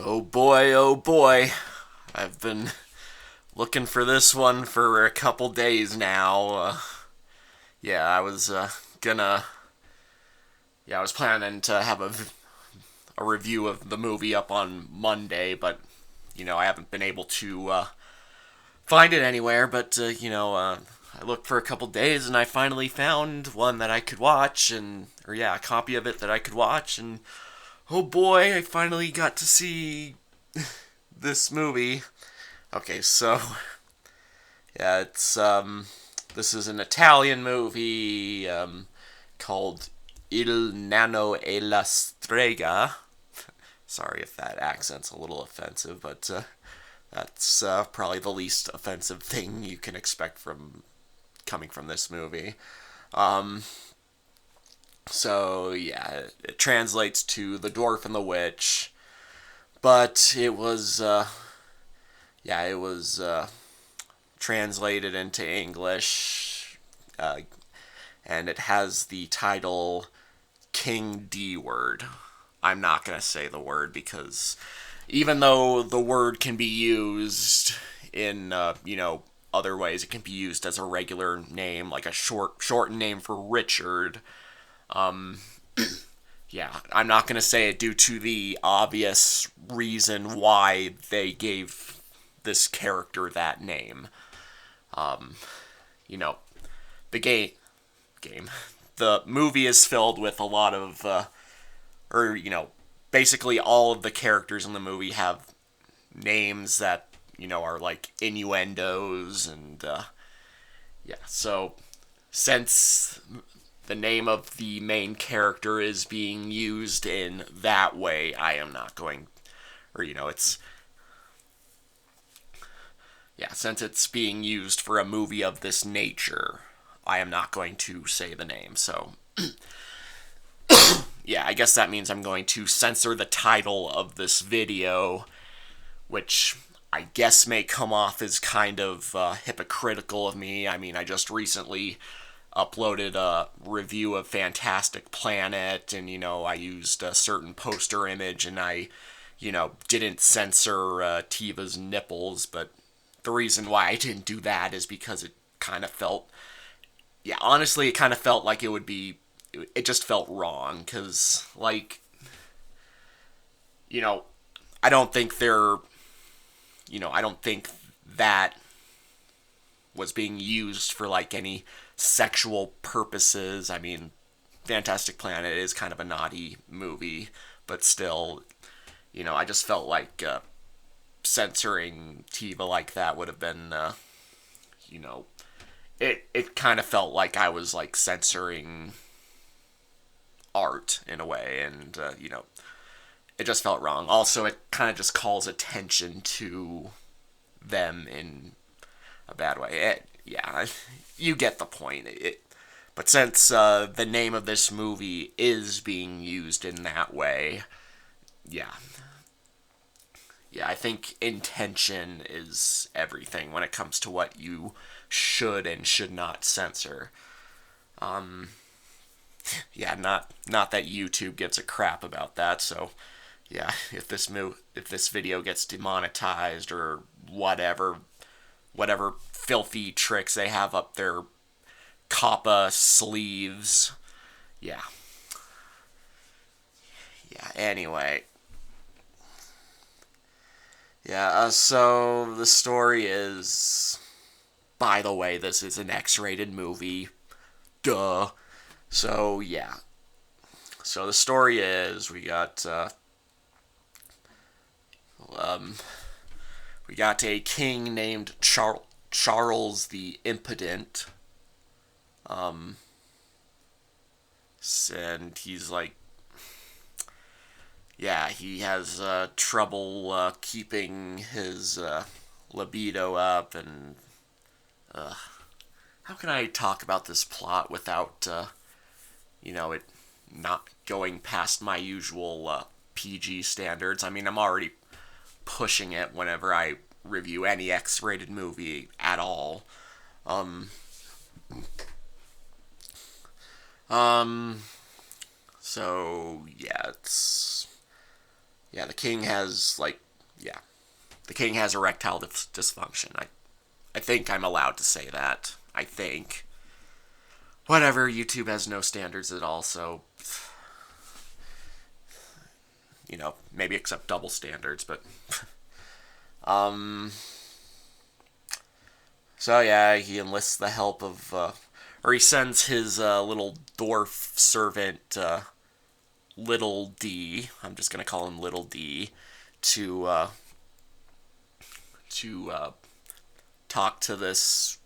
Oh boy. I've been looking for this one for a couple days now. Yeah, I was gonna. Yeah, I was planning to have a review of the movie up on Monday, but, I haven't been able to find it anywhere. But, I looked for a couple days and I finally found one that I could watch, a copy of it that I could watch. And oh boy, I finally got to see this movie. Okay, so yeah, this is an Italian movie called Il nano e la strega. Sorry if that accent's a little offensive, but that's probably the least offensive thing you can expect from coming from this movie. Um, so yeah, it translates to the Dwarf and the Witch, but it was translated into English, and it has the title King D Word. I'm not going to say the word because even though the word can be used in, other ways, it can be used as a regular name, like a shortened name for Richard. Yeah, I'm not going to say it due to the obvious reason why they gave this character that name. You know, the game. The movie is filled with a lot of, or basically all of the characters in the movie have names that are like innuendos and yeah. So since the name of the main character is being used in that way, I am not going, or it's yeah. Since it's being used for a movie of this nature, I am not going to say the name. So yeah, I guess that means I'm going to censor the title of this video, which I guess may come off as kind of hypocritical of me. I mean, I just recently uploaded a review of Fantastic Planet, and I used a certain poster image, and I didn't censor Tiva's nipples. But the reason why I didn't do that is because it kind of felt, yeah, honestly, it kind of felt like it just felt wrong, because, like, you know, I don't think I don't think that was being used for, like, any sexual purposes. I mean, Fantastic Planet is kind of a naughty movie, but still, I just felt like censoring Tiva like that would have been, you know, it kind of felt like I was, like, censoring art in a way, and, it just felt wrong. Also, it kind of just calls attention to them in a bad way. Yeah, you get the point. But since the name of this movie is being used in that way, yeah, yeah, I think intention is everything when it comes to what you should and should not censor. Yeah, not that YouTube gives a crap about that. So yeah, if this video gets demonetized or whatever filthy tricks they have up their Kappa sleeves. Yeah. Yeah, anyway. Yeah, so the story is. By the way, this is an X rated movie. Duh. So, yeah. So the story is um, we got a king named Charles the Impotent. Um, and he's like, yeah, he has trouble keeping his libido up, and uh, how can I talk about this plot without, it not going past my usual PG standards? I mean, I'm already pushing it whenever I review any X-rated movie at all. Um, um, so yeah, it's yeah, the king has, like, yeah, the king has erectile dysfunction. I think I'm allowed to say that. I think. Whatever, YouTube has no standards at all, so, maybe accept double standards, but, um, so yeah, he enlists the help of, or he sends his, little dwarf servant, Little D, I'm just gonna call him Little D, to, talk to this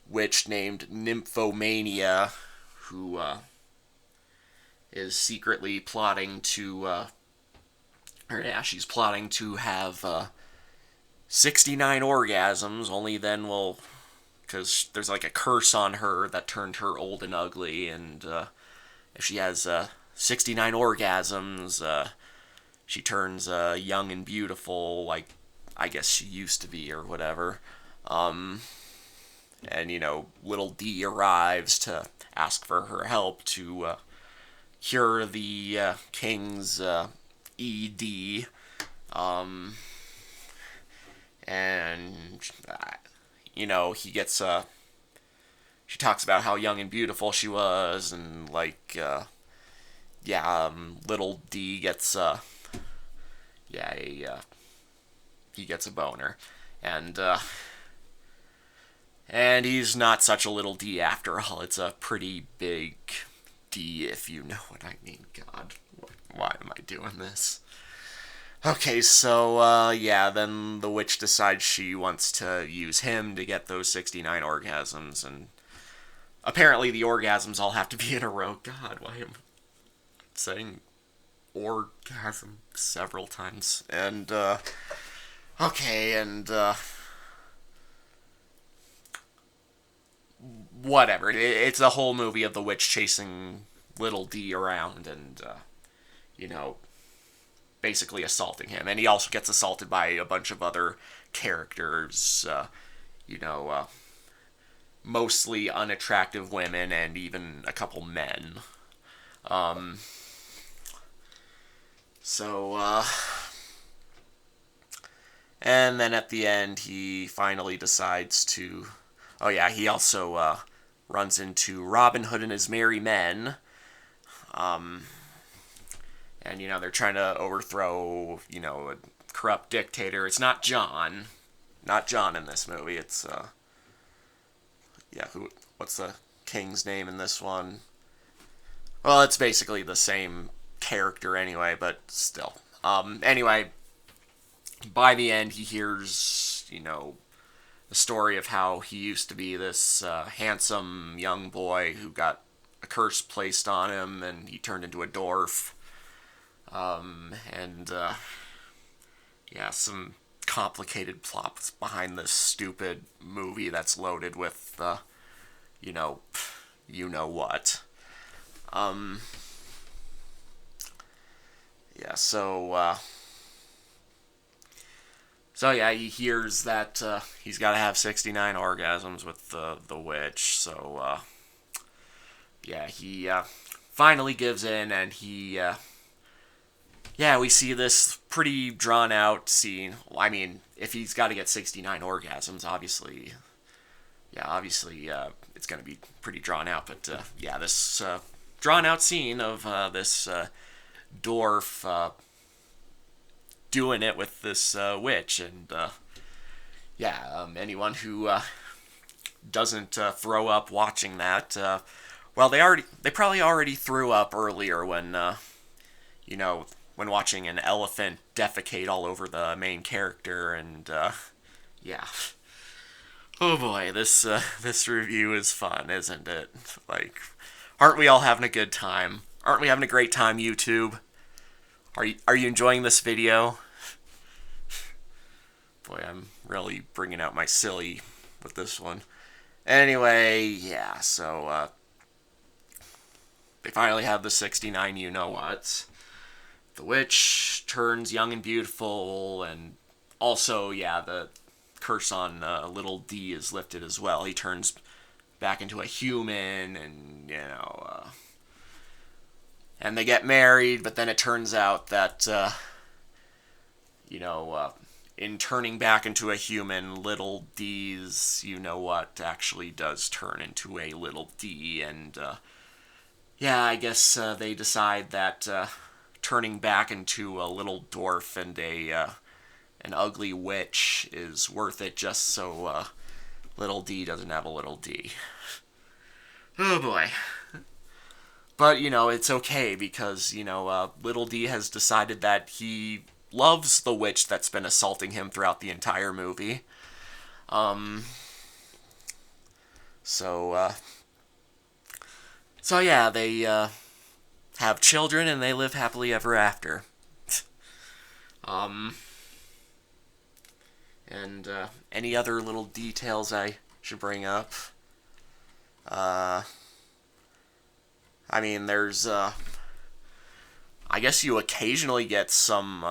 witch named Nymphomania, who, is secretly plotting to, or yeah, she's plotting to have 69 orgasms. Only then will, because there's like a curse on her that turned her old and ugly, and if she has 69 orgasms, she turns young and beautiful, like I guess she used to be or whatever. And little D arrives to ask for her help to cure the king's ED. And he gets she talks about how young and beautiful she was, and like little D gets he gets a boner, and he's not such a little D after all. It's a pretty big D, if you know what I mean. God, why am I doing this? Okay, so, then the witch decides she wants to use him to get those 69 orgasms, and apparently the orgasms all have to be in a row. God, why am I saying orgasm several times? And, okay, and, whatever. It's a whole movie of the witch chasing little D around and, basically assaulting him. And he also gets assaulted by a bunch of other characters, mostly unattractive women and even a couple men. And then at the end, he finally decides to. Oh, yeah, he also runs into Robin Hood and his merry men. And, they're trying to overthrow, a corrupt dictator. It's not John. Not John in this movie. It's, what's the king's name in this one? Well, it's basically the same character anyway, but still. Anyway, by the end, he hears, the story of how he used to be this handsome young boy who got a curse placed on him, and he turned into a dwarf. Some complicated plots behind this stupid movie that's loaded with, you know what. Yeah, he hears that he's got to have 69 orgasms with the witch, so, he finally gives in, and he, we see this pretty drawn out scene. I mean, if he's got to get 69 orgasms, obviously, it's going to be pretty drawn out. But this drawn out scene of this dwarf doing it with this witch, and anyone who doesn't throw up watching that, they probably already threw up earlier when when watching an elephant defecate all over the main character, and oh boy, this review is fun, isn't it? Like, aren't we all having a good time? Aren't we having a great time, YouTube? Are you enjoying this video? Boy, I'm really bringing out my silly with this one. Anyway, so they finally have the 69 you-know-whats. The witch turns young and beautiful, and also, the curse on little D is lifted as well. He turns back into a human, and, and they get married, but then it turns out that you know, in turning back into a human, little D's, you know what, actually does turn into a little D. And yeah, I guess they decide that turning back into a little dwarf and an ugly witch is worth it just so little D doesn't have a little D. Oh boy. But, it's okay because, little D has decided that he loves the witch that's been assaulting him throughout the entire movie. Um, so, uh, so yeah, they have children and they live happily ever after. Um, and any other little details I should bring up? Uh, I mean, there's, I guess you occasionally get some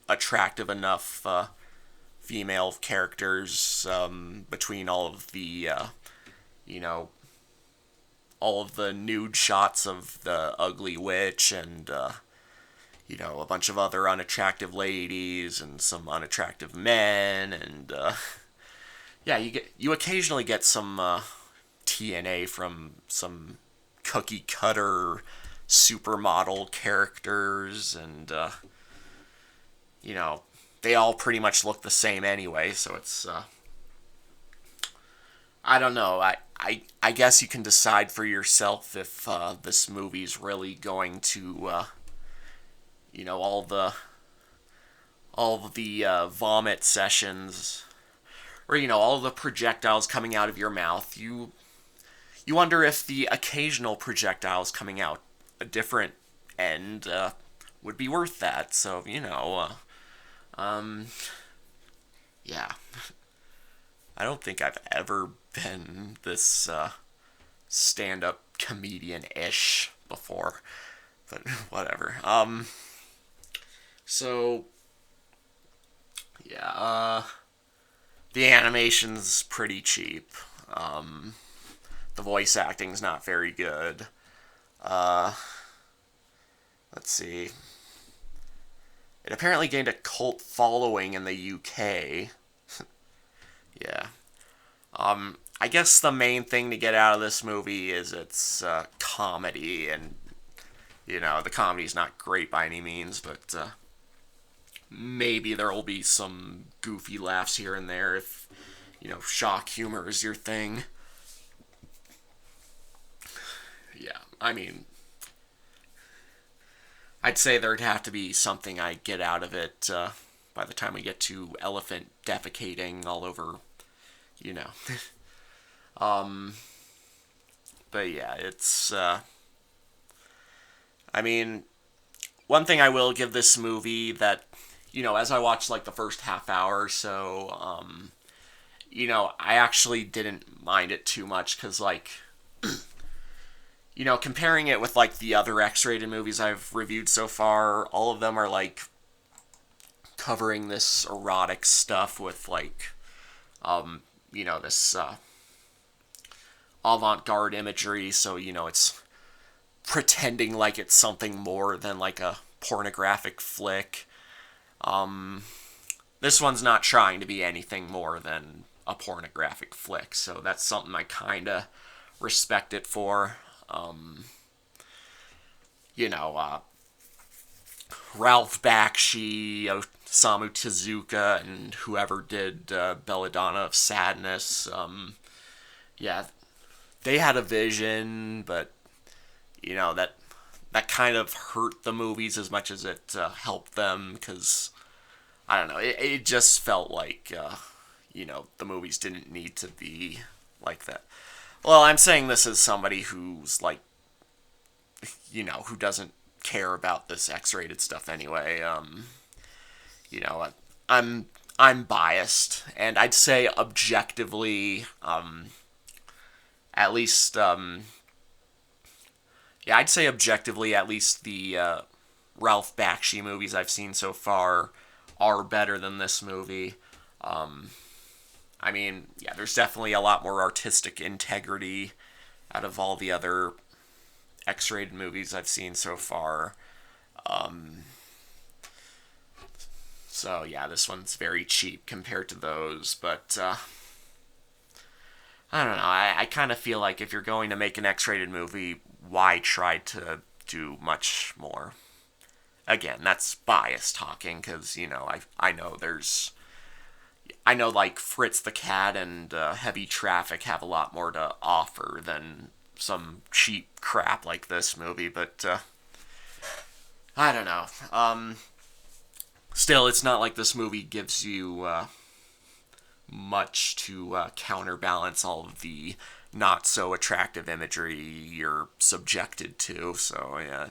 attractive enough female characters between all of the, you know, all of the nude shots of the ugly witch and, a bunch of other unattractive ladies and some unattractive men and, yeah, you occasionally get some TNA from some cookie cutter supermodel characters and they all pretty much look the same anyway, so it's I don't know. I guess you can decide for yourself if this movie's really going to all the vomit sessions or all the projectiles coming out of your mouth. You wonder if the occasional projectiles coming out a different end would be worth that. So, yeah. I don't think I've ever been this stand-up comedian-ish before, but whatever. So, yeah, the animation's pretty cheap. The voice acting's not very good. Uh, let's see. It apparently gained a cult following in the UK. Yeah. I guess the main thing to get out of this movie is its comedy, and the comedy's not great by any means, but maybe there will be some goofy laughs here and there if shock humor is your thing. Yeah, I mean, I'd say there'd have to be something I get out of it by the time we get to elephant defecating all over, you know. um, but yeah, it's. I mean, one thing I will give this movie that, as I watched like the first half hour or so, I actually didn't mind it too much because like. Comparing it with like the other X-rated movies I've reviewed so far, all of them are like covering this erotic stuff with like, this avant-garde imagery. So it's pretending like it's something more than like a pornographic flick. This one's not trying to be anything more than a pornographic flick, so that's something I kind of respect it for. Ralph Bakshi, Osamu Tezuka, and whoever did Belladonna of Sadness. Yeah, they had a vision, but that kind of hurt the movies as much as it helped them because I don't know. It just felt like the movies didn't need to be like that. Well, I'm saying this as somebody who's like, who doesn't care about this X-rated stuff anyway. I'm biased, and I'd say objectively, at least, I'd say objectively, at least the Ralph Bakshi movies I've seen so far are better than this movie. I mean, yeah, there's definitely a lot more artistic integrity out of all the other X-rated movies I've seen so far. So yeah, this one's very cheap compared to those, but I don't know. I kind of feel like if you're going to make an X-rated movie, why try to do much more? Again, that's bias talking because I know like Fritz the Cat and Heavy Traffic have a lot more to offer than some cheap crap like this movie, but I don't know. Still, it's not like this movie gives you much to counterbalance all of the not so attractive imagery you're subjected to. So yeah,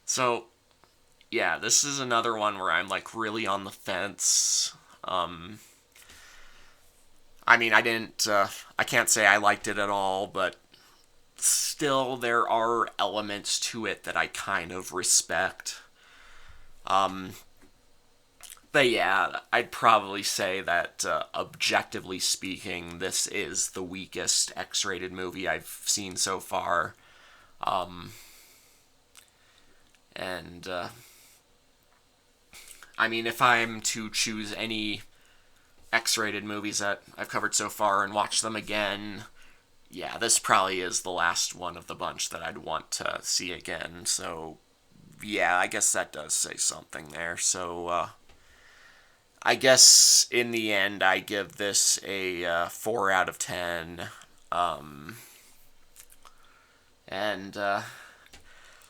so yeah, this is another one where I'm like really on the fence. I mean, I can't say I liked it at all, but still, there are elements to it that I kind of respect. But yeah, I'd probably say that objectively speaking, this is the weakest X-rated movie I've seen so far. And I mean, if I'm to choose any X-rated movies that I've covered so far and watch them again, yeah, this probably is the last one of the bunch that I'd want to see again. So yeah, I guess that does say something there. So I guess in the end, I give this a 4 out of 10. And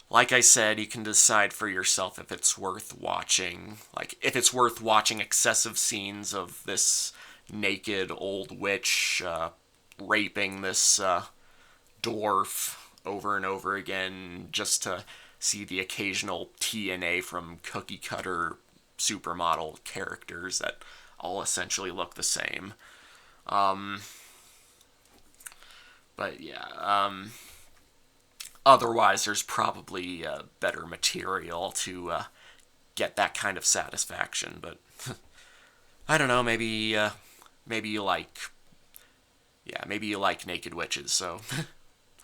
like I said, you can decide for yourself if it's worth watching. Like, if it's worth watching excessive scenes of this naked old witch raping this dwarf over and over again just to see the occasional TNA from cookie cutter supermodel characters that all essentially look the same. But yeah, otherwise there's probably better material to get that kind of satisfaction. But I don't know, maybe you like, yeah, maybe you like naked witches. So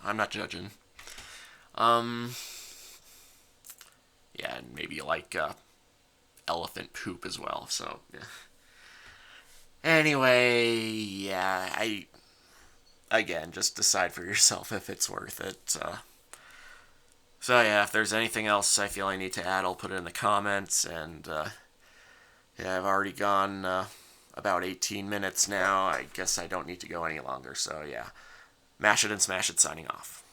I'm not judging. Um, yeah, and maybe you like elephant poop as well. So yeah. Anyway, yeah, I again just decide for yourself if it's worth it. So yeah, if there's anything else I feel I need to add, I'll put it in the comments. And yeah, I've already gone about 18 minutes now. I guess I don't need to go any longer. So yeah, mash it and smash it. Signing off.